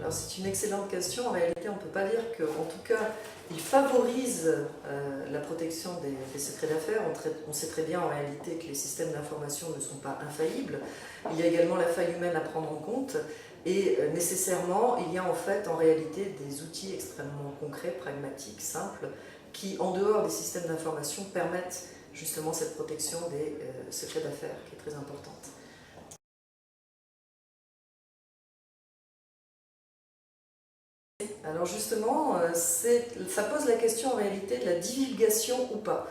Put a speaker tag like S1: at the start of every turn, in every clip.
S1: Alors c'est une excellente question. En réalité, on ne peut pas dire qu'en tout cas, il favorise la protection des secrets d'affaires. On sait très bien en réalité que les systèmes d'information ne sont pas infaillibles. Il y a également la faille humaine à prendre en compte. Et nécessairement, il y a en fait en réalité des outils extrêmement concrets, pragmatiques, simples, qui en dehors des systèmes d'information permettent justement cette protection des secrets d'affaires qui est très importante. Alors justement, ça pose la question en réalité de la divulgation ou pas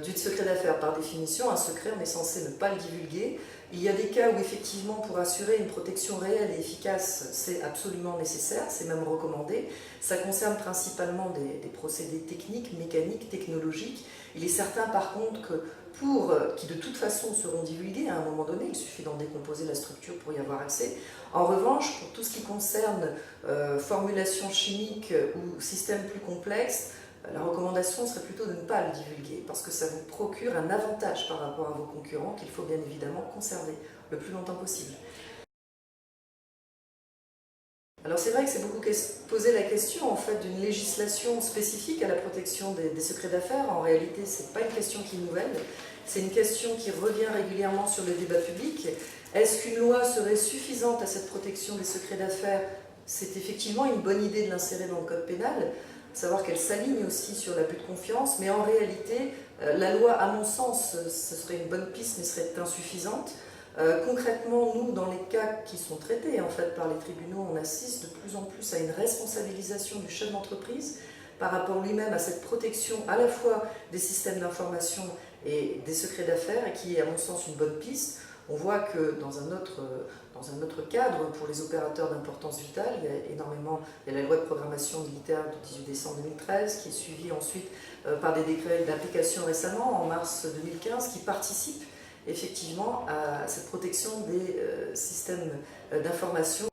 S1: du secret d'affaires. Par définition, un secret, on est censé ne pas le divulguer. Il y a des cas où effectivement, pour assurer une protection réelle et efficace, c'est absolument nécessaire, c'est même recommandé. Ça concerne principalement des procédés techniques, mécaniques, technologiques. Il est certain par contre que qui de toute façon seront divulgués à un moment donné, il suffit d'en décomposer la structure pour y avoir accès. En revanche, pour tout ce qui concerne formulation chimique ou système plus complexe, la recommandation serait plutôt de ne pas le divulguer parce que ça vous procure un avantage par rapport à vos concurrents qu'il faut bien évidemment conserver le plus longtemps possible. Alors c'est vrai que c'est beaucoup posé la question en fait d'une législation spécifique à la protection des secrets d'affaires. En réalité, ce n'est pas une question qui est nouvelle, c'est une question qui revient régulièrement sur le débat public. Est-ce qu'une loi serait suffisante à cette protection des secrets d'affaires? C'est effectivement une bonne idée de l'insérer dans le code pénal, de savoir qu'elle s'aligne aussi sur l'abus de confiance, mais en réalité, la loi, à mon sens, ce serait une bonne piste, mais serait insuffisante. Concrètement, nous, dans les cas qui sont traités en fait, par les tribunaux, on assiste de plus en plus à une responsabilisation du chef d'entreprise par rapport lui-même à cette protection à la fois des systèmes d'information et des secrets d'affaires, et qui est à mon sens une bonne piste. On voit que dans un autre cadre, pour les opérateurs d'importance vitale, il y a la loi de programmation militaire du 18 décembre 2013, qui est suivie ensuite par des décrets d'application récemment, en mars 2015, qui participent effectivement à cette protection des systèmes d'information.